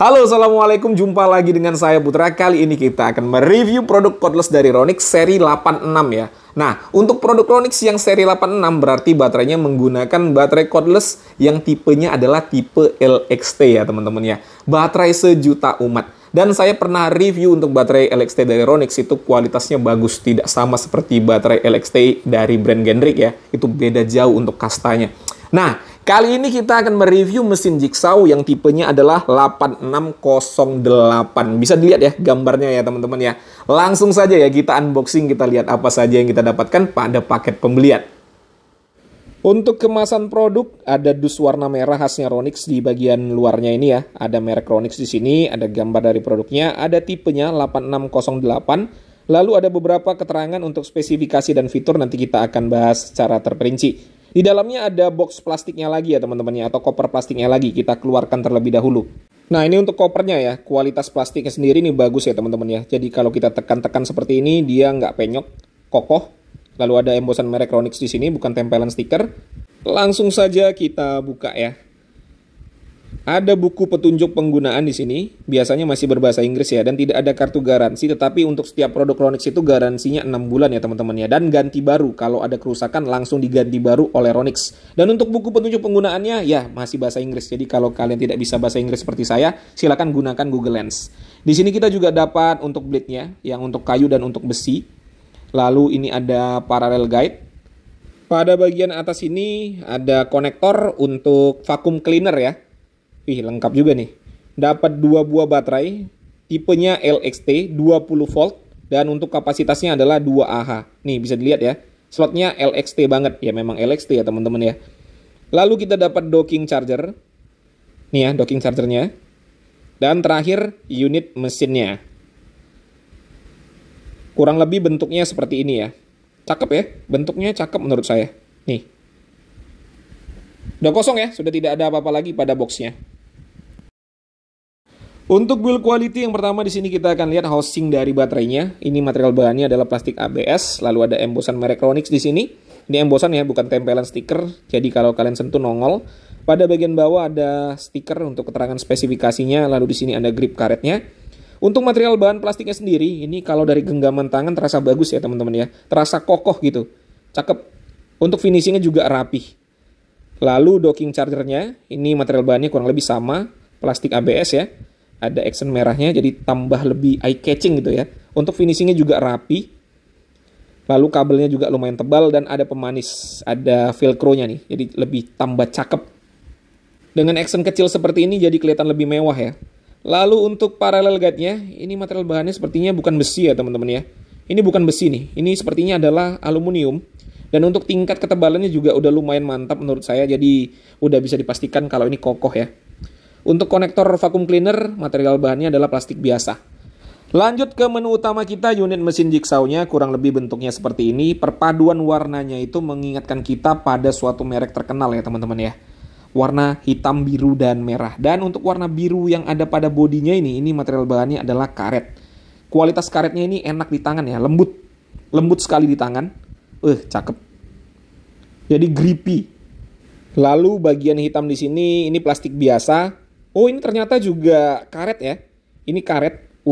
Halo, assalamualaikum. Jumpa lagi dengan saya Putra. Kali ini kita akan mereview produk cordless dari Ronix seri 86 ya. Nah, untuk produk Ronix yang seri 86 berarti baterainya menggunakan baterai cordless yang tipenya adalah tipe LXT ya teman-teman ya. Baterai sejuta umat. Dan saya pernah review untuk baterai LXT dari Ronix, itu kualitasnya bagus, tidak sama seperti baterai LXT dari brand Gendrix ya. Itu beda jauh untuk kastanya. Nah, kali ini kita akan mereview mesin jigsaw yang tipenya adalah 8608. Bisa dilihat ya gambarnya ya teman-teman ya. Langsung saja ya kita unboxing, kita lihat apa saja yang kita dapatkan pada paket pembelian. Untuk kemasan produk ada dus warna merah khasnya Ronix di bagian luarnya ini ya. Ada merek Ronix di sini, ada gambar dari produknya, ada tipenya 8608. Lalu ada beberapa keterangan untuk spesifikasi dan fitur, nanti kita akan bahas secara terperinci. Di dalamnya ada box plastiknya lagi ya teman-teman ya, atau koper plastiknya lagi, kita keluarkan terlebih dahulu. Nah ini untuk kopernya ya, kualitas plastiknya sendiri ini bagus ya teman-teman ya. Jadi kalau kita tekan-tekan seperti ini, dia nggak penyok, kokoh. Lalu ada embosan merek Ronix di sini, bukan tempelan stiker. Langsung saja kita buka ya. Ada buku petunjuk penggunaan di sini, biasanya masih berbahasa Inggris ya, dan tidak ada kartu garansi, tetapi untuk setiap produk Ronix itu garansinya 6 bulan ya teman-teman ya, dan ganti baru, kalau ada kerusakan langsung diganti baru oleh Ronix. Dan untuk buku petunjuk penggunaannya ya masih bahasa Inggris, jadi kalau kalian tidak bisa bahasa Inggris seperti saya, silakan gunakan Google Lens. Di sini kita juga dapat untuk blade-nya, yang untuk kayu dan untuk besi. Lalu ini ada parallel guide. Pada bagian atas ini ada konektor untuk vacuum cleaner ya. Wih, lengkap juga nih. Dapat 2 buah baterai, tipenya LXT 20 volt, dan untuk kapasitasnya adalah 2 Ah. Nih, bisa dilihat ya. Slotnya LXT banget. Ya, memang LXT ya teman-teman ya. Lalu kita dapat docking charger. Nih ya, docking chargernya. Dan terakhir, unit mesinnya. Kurang lebih bentuknya seperti ini ya. Cakep ya, bentuknya cakep menurut saya. Nih. Udah kosong ya, sudah tidak ada apa-apa lagi pada boxnya. Untuk build quality yang pertama di sini kita akan lihat housing dari baterainya. Ini material bahannya adalah plastik ABS, lalu ada embosan merek Ronix di sini. Ini embosan ya, bukan tempelan stiker. Jadi kalau kalian sentuh nongol. Pada bagian bawah ada stiker untuk keterangan spesifikasinya, lalu di sini ada grip karetnya. Untuk material bahan plastiknya sendiri, ini kalau dari genggaman tangan terasa bagus ya teman-teman ya. Terasa kokoh gitu. Cakep. Untuk finishingnya juga rapih. Lalu docking chargernya, ini material bahannya kurang lebih sama. Plastik ABS ya. Ada accent merahnya, jadi tambah lebih eye-catching gitu ya. Untuk finishingnya juga rapi. Lalu kabelnya juga lumayan tebal dan ada pemanis. Ada velcro-nya nih, jadi lebih tambah cakep. Dengan accent kecil seperti ini jadi kelihatan lebih mewah ya. Lalu untuk parallel guide-nya, ini material bahannya sepertinya bukan besi ya teman-teman ya. Ini bukan besi nih, ini sepertinya adalah aluminium. Dan untuk tingkat ketebalannya juga udah lumayan mantap menurut saya, jadi udah bisa dipastikan kalau ini kokoh ya. Untuk konektor vacuum cleaner, material bahannya adalah plastik biasa. Lanjut ke menu utama kita, unit mesin jigsaw-nya kurang lebih bentuknya seperti ini. Perpaduan warnanya itu mengingatkan kita pada suatu merek terkenal ya teman-teman ya. Warna hitam, biru, dan merah. Dan untuk warna biru yang ada pada bodinya ini material bahannya adalah karet. Kualitas karetnya ini enak di tangan ya, lembut. Lembut sekali di tangan. Cakep. Jadi grippy. Lalu bagian hitam di sini ini plastik biasa. Oh, ini ternyata juga karet ya. Ini karet.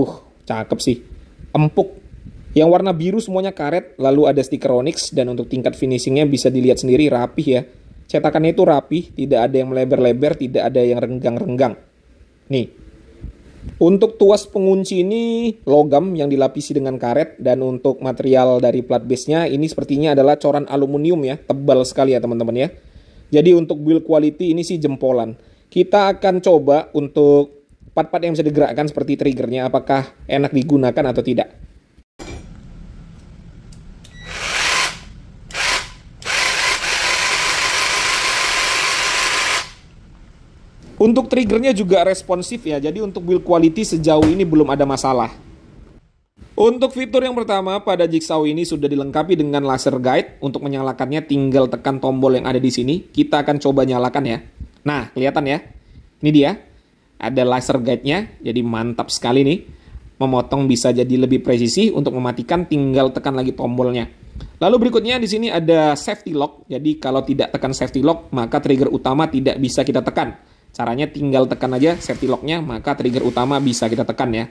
Cakep sih. Empuk. Yang warna biru semuanya karet, lalu ada stiker Ronix, dan untuk tingkat finishingnya bisa dilihat sendiri rapih ya. Cetakannya itu rapih, tidak ada yang melebar-lebar, tidak ada yang renggang-renggang. Nih. Untuk tuas pengunci ini logam yang dilapisi dengan karet, dan untuk material dari plat base-nya ini sepertinya adalah coran aluminium ya, tebal sekali ya teman-teman ya. Jadi untuk build quality ini sih jempolan. Kita akan coba untuk part-part yang bisa digerakkan seperti triggernya, apakah enak digunakan atau tidak. Untuk triggernya juga responsif ya, jadi untuk build quality sejauh ini belum ada masalah. Untuk fitur yang pertama, pada jigsaw ini sudah dilengkapi dengan laser guide. Untuk menyalakannya tinggal tekan tombol yang ada di sini. Kita akan coba nyalakan ya. Nah, kelihatan ya. Ini dia. Ada laser guide-nya, jadi mantap sekali nih. Memotong bisa jadi lebih presisi, untuk mematikan tinggal tekan lagi tombolnya. Lalu berikutnya di sini ada safety lock. Jadi kalau tidak tekan safety lock, maka trigger utama tidak bisa kita tekan. Caranya tinggal tekan aja safety lock-nya, maka trigger utama bisa kita tekan ya.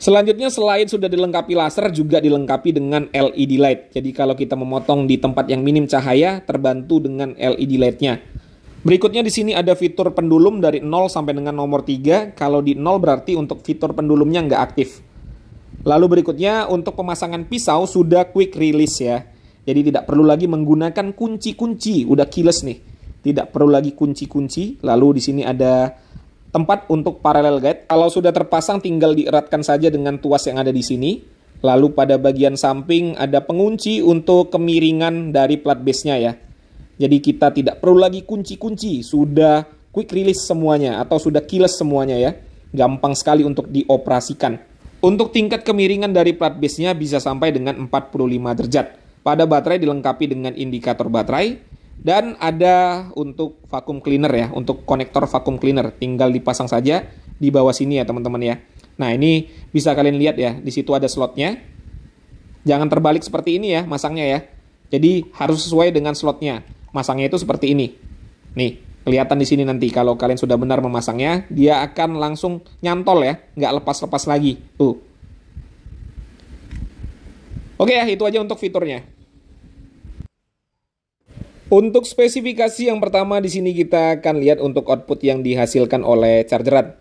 Selanjutnya selain sudah dilengkapi laser, juga dilengkapi dengan LED light. Jadi kalau kita memotong di tempat yang minim cahaya, terbantu dengan LED light-nya. Berikutnya di sini ada fitur pendulum dari 0 sampai dengan nomor 3. Kalau di 0 berarti untuk fitur pendulumnya nggak aktif. Lalu berikutnya untuk pemasangan pisau sudah quick release ya. Jadi tidak perlu lagi menggunakan kunci-kunci, udah keyless nih. Tidak perlu lagi kunci-kunci. Lalu di sini ada tempat untuk parallel guide. Kalau sudah terpasang tinggal dieratkan saja dengan tuas yang ada di sini. Lalu pada bagian samping ada pengunci untuk kemiringan dari plat base-nya ya. Jadi kita tidak perlu lagi kunci-kunci, sudah quick release semuanya atau sudah keyless semuanya ya. Gampang sekali untuk dioperasikan. Untuk tingkat kemiringan dari plat base-nya bisa sampai dengan 45 derajat. Pada baterai dilengkapi dengan indikator baterai dan ada untuk vacuum cleaner ya, untuk konektor vacuum cleaner. Tinggal dipasang saja di bawah sini ya teman-teman ya. Nah, ini bisa kalian lihat ya, di situ ada slotnya. Jangan terbalik seperti ini ya masangnya ya. Jadi harus sesuai dengan slotnya. Masangnya itu seperti ini. Nih, kelihatan di sini nanti kalau kalian sudah benar memasangnya, dia akan langsung nyantol ya, nggak lepas-lepas lagi. Tuh. Oke ya, itu aja untuk fiturnya. Untuk spesifikasi yang pertama di sini kita akan lihat untuk output yang dihasilkan oleh chargeran.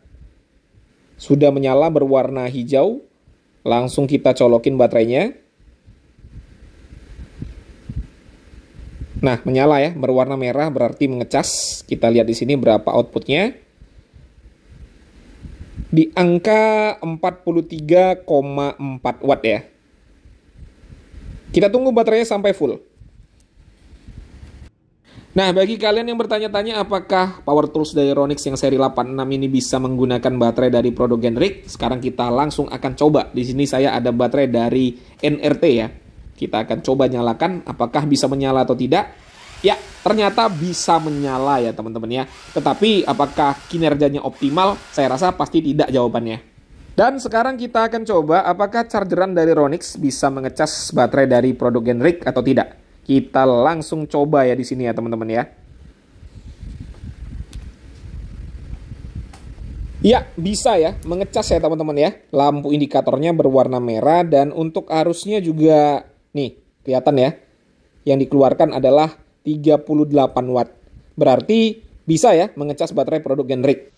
Sudah menyala berwarna hijau, langsung kita colokin baterainya. Nah, menyala ya, berwarna merah berarti mengecas. Kita lihat di sini berapa outputnya. Di angka 43,4 watt ya. Kita tunggu baterainya sampai full. Nah, bagi kalian yang bertanya-tanya apakah power tools dari Ronix yang seri 86 ini bisa menggunakan baterai dari produk Generic, sekarang kita langsung akan coba. Di sini saya ada baterai dari NRT ya. Kita akan coba nyalakan apakah bisa menyala atau tidak. Ya, ternyata bisa menyala ya teman-teman ya. Tetapi apakah kinerjanya optimal? Saya rasa pasti tidak jawabannya. Dan sekarang kita akan coba apakah chargeran dari Ronix bisa mengecas baterai dari produk Generic atau tidak. Kita langsung coba ya di sini ya teman-teman ya. Ya, bisa ya mengecas ya teman-teman ya. Lampu indikatornya berwarna merah dan untuk arusnya juga nih, kelihatan ya. Yang dikeluarkan adalah 38 watt. Berarti bisa ya mengecas baterai produk Generic.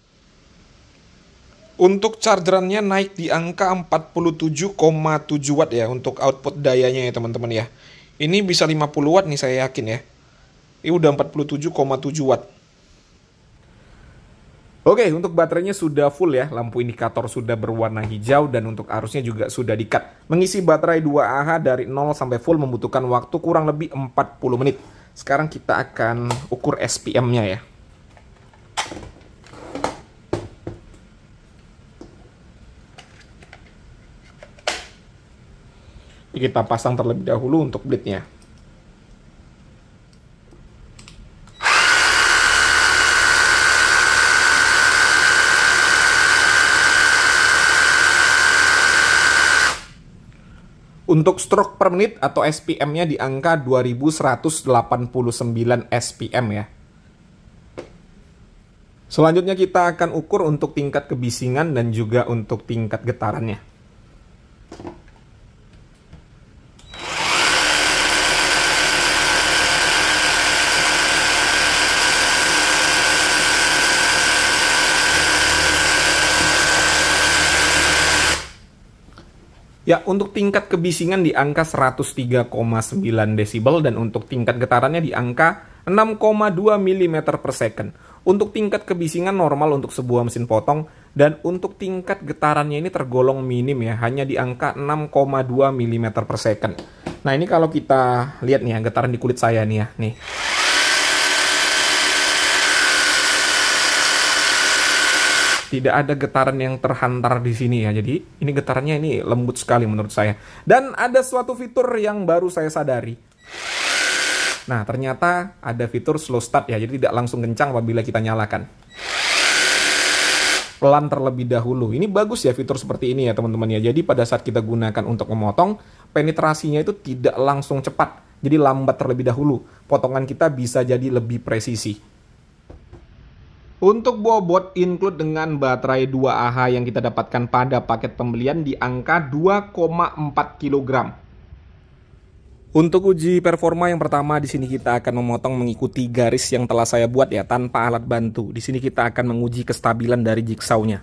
Untuk chargerannya naik di angka 47,7 watt ya untuk output dayanya ya teman-teman ya. Ini bisa 50 watt nih saya yakin ya. Ini udah 47,7 watt. Oke, untuk baterainya sudah full ya, lampu indikator sudah berwarna hijau dan untuk arusnya juga sudah di-cut. Mengisi baterai 2Ah dari 0 sampai full membutuhkan waktu kurang lebih 40 menit. Sekarang kita akan ukur SPM-nya ya. Kita pasang terlebih dahulu untuk bleednya. Untuk stroke per menit atau SPM-nya di angka 2189 SPM ya. Selanjutnya kita akan ukur untuk tingkat kebisingan dan juga untuk tingkat getarannya. Ya, untuk tingkat kebisingan di angka 103,9 desibel dan untuk tingkat getarannya di angka 6,2 mm per second. Untuk tingkat kebisingan normal untuk sebuah mesin potong dan untuk tingkat getarannya ini tergolong minim ya, hanya di angka 6,2 mm per second. Nah, ini kalau kita lihat nih ya, getaran di kulit saya nih ya, nih. Tidak ada getaran yang terhantar di sini ya. Jadi ini getarannya ini lembut sekali menurut saya. Dan ada suatu fitur yang baru saya sadari. Nah, ternyata ada fitur slow start ya. Jadi tidak langsung kencang apabila kita nyalakan. Pelan terlebih dahulu. Ini bagus ya fitur seperti ini ya teman-teman ya. Jadi pada saat kita gunakan untuk memotong, penetrasinya itu tidak langsung cepat. Jadi lambat terlebih dahulu. Potongan kita bisa jadi lebih presisi. Untuk bobot include dengan baterai 2Ah yang kita dapatkan pada paket pembelian di angka 2,4 kg. Untuk uji performa yang pertama di sini kita akan memotong mengikuti garis yang telah saya buat ya tanpa alat bantu. Di sini kita akan menguji kestabilan dari jigsaw-nya.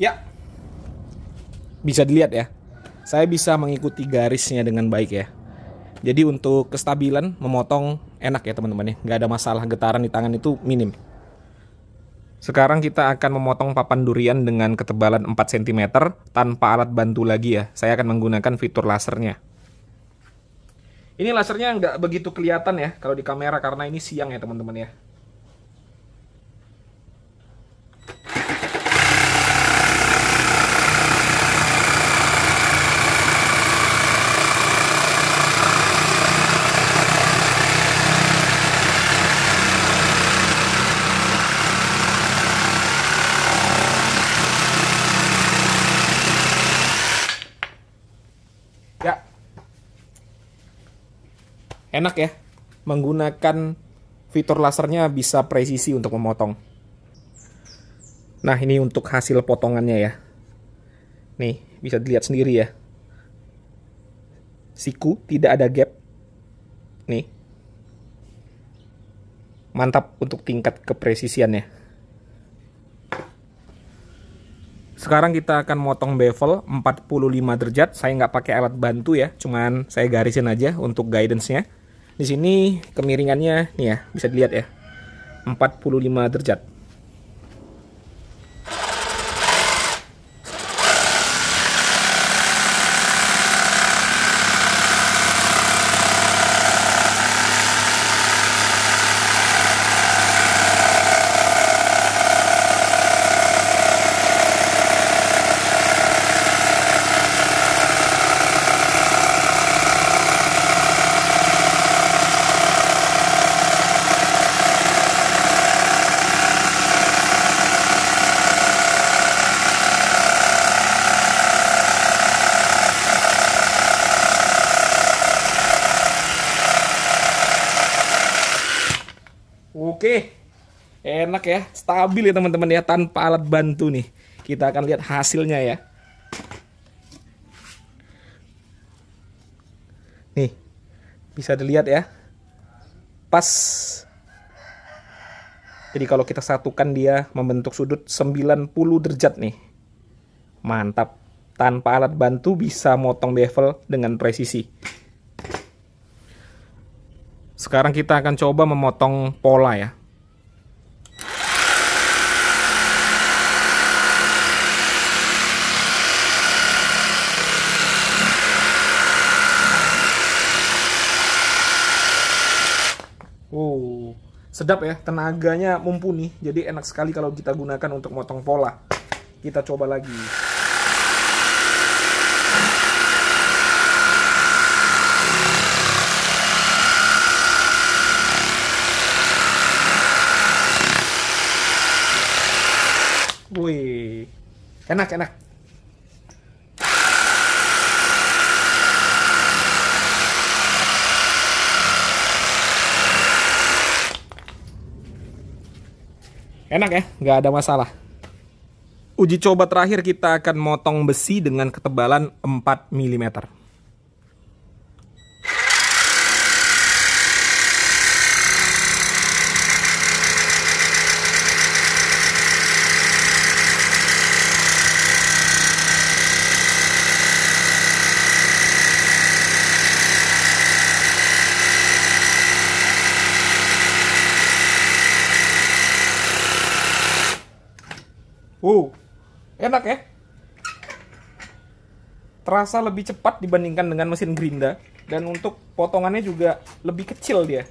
Ya, bisa dilihat ya, saya bisa mengikuti garisnya dengan baik ya. Jadi untuk kestabilan memotong enak ya teman-teman ya, nggak ada masalah, getaran di tangan itu minim. Sekarang kita akan memotong papan durian dengan ketebalan 4 cm tanpa alat bantu lagi ya. Saya akan menggunakan fitur lasernya. Ini lasernya nggak begitu kelihatan ya kalau di kamera karena ini siang ya teman-teman ya. Ya, enak ya, menggunakan fitur lasernya bisa presisi untuk memotong. Nah ini untuk hasil potongannya ya. Nih bisa dilihat sendiri ya, siku tidak ada gap. Nih, mantap untuk tingkat kepresisiannya. Sekarang kita akan motong bevel 45 derajat. Saya nggak pakai alat bantu ya, cuman saya garisin aja untuk guidance-nya. Di sini kemiringannya nih ya, bisa dilihat ya, 45 derajat. Oke, enak ya, stabil ya teman-teman ya, tanpa alat bantu nih. Kita akan lihat hasilnya ya. Nih, bisa dilihat ya, pas. Jadi kalau kita satukan dia membentuk sudut 90 derajat nih. Mantap, tanpa alat bantu bisa motong bevel dengan presisi. Sekarang kita akan coba memotong pola ya. Sedap ya, tenaganya mumpuni. Jadi enak sekali kalau kita gunakan untuk motong pola. Kita coba lagi. Wih, enak. Enak ya, nggak ada masalah. Uji coba terakhir kita akan motong besi dengan ketebalan 4 mm. Enak ya. Terasa lebih cepat dibandingkan dengan mesin gerinda. Dan untuk potongannya juga lebih kecil dia.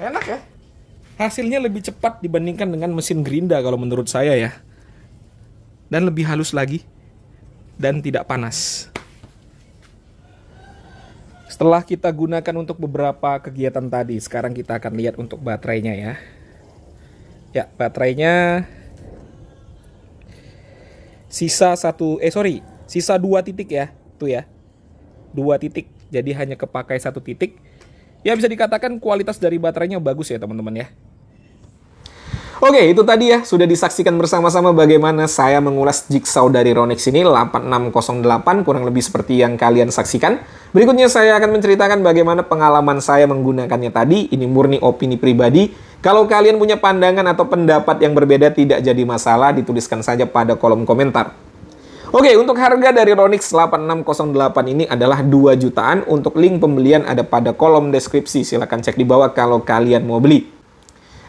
Enak ya. Hasilnya lebih cepat dibandingkan dengan mesin gerinda kalau menurut saya ya. Dan lebih halus lagi. Dan tidak panas. Setelah kita gunakan untuk beberapa kegiatan tadi, sekarang kita akan lihat untuk baterainya ya. Ya, baterainya sisa 2 titik ya. Tuh ya. 2 titik. Jadi hanya kepakai 1 titik. Ya bisa dikatakan kualitas dari baterainya bagus ya teman-teman ya. Oke, itu tadi ya, sudah disaksikan bersama-sama bagaimana saya mengulas jigsaw dari Ronix ini 8608, kurang lebih seperti yang kalian saksikan. Berikutnya saya akan menceritakan bagaimana pengalaman saya menggunakannya tadi, ini murni opini pribadi. Kalau kalian punya pandangan atau pendapat yang berbeda tidak jadi masalah, dituliskan saja pada kolom komentar. Oke, untuk harga dari Ronix 8608 ini adalah 2 jutaan. Untuk link pembelian ada pada kolom deskripsi. Silahkan cek di bawah kalau kalian mau beli.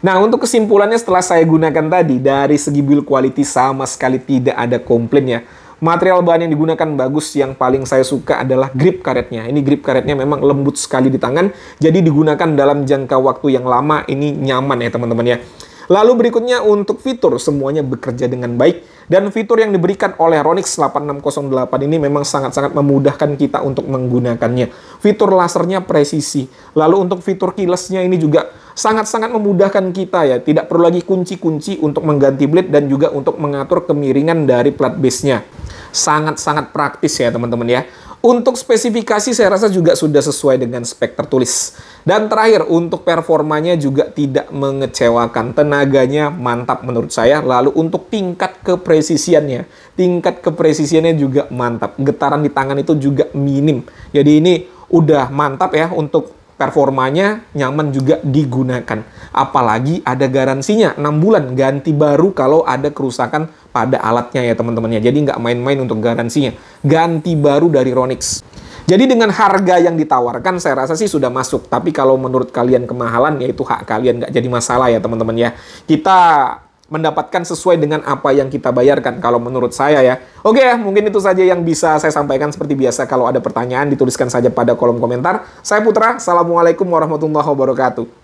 Nah, untuk kesimpulannya setelah saya gunakan tadi, dari segi build quality sama sekali tidak ada komplain ya. Material bahan yang digunakan bagus, yang paling saya suka adalah grip karetnya. Ini grip karetnya memang lembut sekali di tangan, jadi digunakan dalam jangka waktu yang lama, ini nyaman ya teman-teman ya. Lalu berikutnya untuk fitur, semuanya bekerja dengan baik. Dan fitur yang diberikan oleh Ronix 8608 ini memang sangat-sangat memudahkan kita untuk menggunakannya. Fitur lasernya presisi. Lalu untuk fitur keyless-nya ini juga sangat-sangat memudahkan kita ya. Tidak perlu lagi kunci-kunci untuk mengganti blade dan juga untuk mengatur kemiringan dari plat base-nya. Sangat-sangat praktis ya teman-teman ya. Untuk spesifikasi saya rasa juga sudah sesuai dengan spek tertulis. Dan terakhir, untuk performanya juga tidak mengecewakan. Tenaganya mantap menurut saya. Lalu untuk tingkat kepresisiannya juga mantap. Getaran di tangan itu juga minim. Jadi ini udah mantap ya untuk performanya, nyaman juga digunakan. Apalagi ada garansinya 6 bulan ganti baru kalau ada kerusakan pada alatnya ya teman-teman ya. Jadi nggak main-main untuk garansinya. Ganti baru dari Ronix. Jadi dengan harga yang ditawarkan saya rasa sih sudah masuk. Tapi kalau menurut kalian kemahalan ya itu hak kalian, nggak jadi masalah ya teman-teman ya. Kita mendapatkan sesuai dengan apa yang kita bayarkan kalau menurut saya ya. Oke ya, mungkin itu saja yang bisa saya sampaikan. Seperti biasa kalau ada pertanyaan dituliskan saja pada kolom komentar. Saya Putra, Assalamualaikum warahmatullahi wabarakatuh.